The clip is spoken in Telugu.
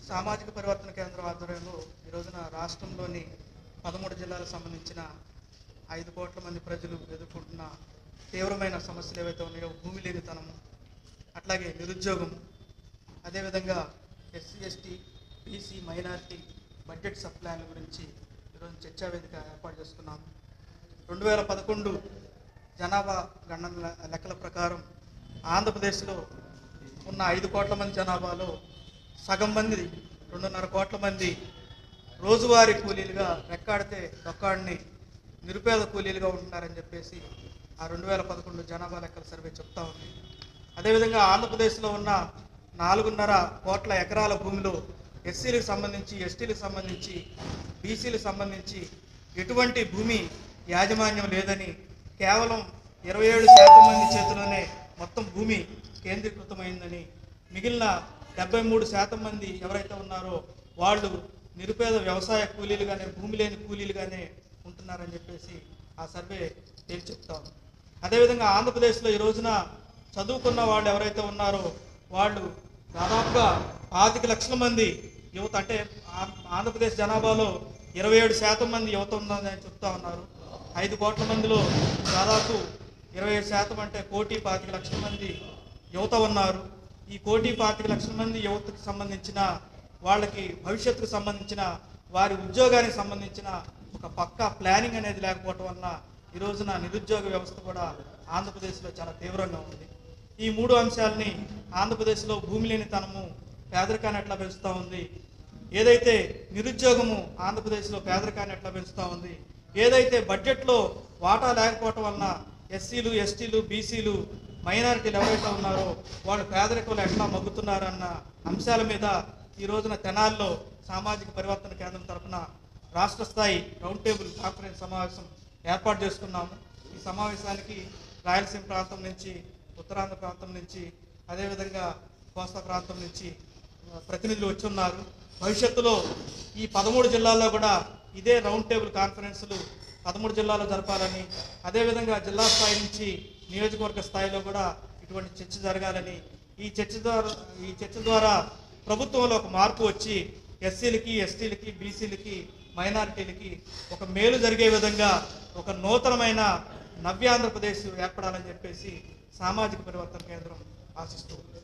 సామాజిక పరివర్తన కేంద్రం ఆధ్వర్యంలో ఈ రోజున రాష్ట్రంలోని 13 జిల్లాలకు సంబంధించిన 5 కోట్ల మంది ప్రజలు ఎదుర్కొంటున్న తీవ్రమైన సమస్యలు ఏవైతే ఉన్నాయో భూమి లేనితనము, అట్లాగే నిరుద్యోగం, అదేవిధంగా SC ST BC minority budget sub ప్లాన్ల గురించి ఈరోజు చర్చా వేదిక ఏర్పాటు చేసుకున్నాము. 2011 జనాభా గణన లెక్కల ప్రకారం ఆంధ్రప్రదేశ్లో ఉన్న 5 కోట్ల మంది జనాభాలో సగం మంది 2.5 కోట్ల మంది రోజువారీ కూలీలుగా రెక్కాడితే దొక్కాడిని నిరుపేద కూలీలుగా ఉంటున్నారని చెప్పేసి ఆ 2011 జనాభా లెక్కల సర్వే చెప్తా ఉంది. అదేవిధంగా ఆంధ్రప్రదేశ్లో ఉన్న 4.5 కోట్ల ఎకరాల భూమిలో ఎస్సీలకు సంబంధించి, ఎస్టీలకు సంబంధించి, బీసీలకు సంబంధించి ఎటువంటి భూమి యాజమాన్యం లేదని, కేవలం 27% మంది చేతిలోనే మొత్తం భూమి కేంద్రీకృతమైందని, మిగిలిన 73% మంది ఎవరైతే ఉన్నారో వాళ్ళు నిరుపేద వ్యవసాయ కూలీలుగానే, భూమి లేని కూలీలుగానే ఉంటున్నారని చెప్పేసి ఆ సర్వే తేల్చి చెప్తాం. అదేవిధంగా ఆంధ్రప్రదేశ్లో ఈ రోజున చదువుకున్న వాళ్ళు ఎవరైతే ఉన్నారో వాళ్ళు దాదాపుగా 25 లక్షల మంది యువత, అంటే ఆంధ్రప్రదేశ్ జనాభాలో 27% మంది యువత ఉందని చెప్తా ఉన్నారు. 5 కోట్ల మందిలో దాదాపు 27% అంటే 1,25,00,000 మంది యువత ఉన్నారు. ఈ 1,25,00,000 మంది యువతకు సంబంధించిన వాళ్ళకి భవిష్యత్తుకు సంబంధించిన వారి ఉద్యోగానికి సంబంధించిన ఒక పక్కా ప్లానింగ్ అనేది లేకపోవటం వలన ఈ రోజున నిరుద్యోగ వ్యవస్థ కూడా ఆంధ్రప్రదేశ్లో చాలా తీవ్రంగా ఉంది. ఈ 3 అంశాలని ఆంధ్రప్రదేశ్లో భూమి లేనితనము పేదరికాన్ని ఎట్లా పెంచుతూ ఉంది, ఏదైతే నిరుద్యోగము ఆంధ్రప్రదేశ్లో పేదరికాన్ని ఎట్లా పెంచుతూ ఉంది, ఏదైతే బడ్జెట్లో వాటా లేకపోవటం వలన ఎస్సీలు ఎస్టీలు బీసీలు మైనారిటీలు ఎవరైతే ఉన్నారో వాళ్ళు పేదరికంలో ఎట్లా మగ్గుతున్నారన్న అంశాల మీద ఈ రోజున తెనాలిలో సామాజిక పరివర్తన కేంద్రం తరఫున రాష్ట్ర స్థాయి రౌండ్ టేబుల్ కాన్ఫరెన్స్ సమావేశం ఏర్పాటు చేసుకున్నాము. ఈ సమావేశానికి రాయలసీమ ప్రాంతం నుంచి, ఉత్తరాంధ్ర ప్రాంతం నుంచి, అదేవిధంగా కోస్తా ప్రాంతం నుంచి ప్రతినిధులు వచ్చి ఉన్నారు. భవిష్యత్తులో ఈ 13 జిల్లాల్లో కూడా ఇదే రౌండ్ టేబుల్ కాన్ఫరెన్సులు 13 జిల్లాల్లో జరపాలని, అదేవిధంగా జిల్లా స్థాయి నుంచి నియోజకవర్గ స్థాయిలో కూడా ఇటువంటి చర్చ జరగాలని, ఈ చర్చ ద్వారా ప్రభుత్వంలో ఒక మార్పు వచ్చి ఎస్సీలకి ఎస్టీలకి బీసీలకి మైనారిటీలకి ఒక మేలు జరిగే విధంగా ఒక నూతనమైన నవ్యాంధ్రప్రదేశ్ ఏర్పడాలని చెప్పేసి సామాజిక పరివర్తన కేంద్రం ఆశిస్తూ ఉంది.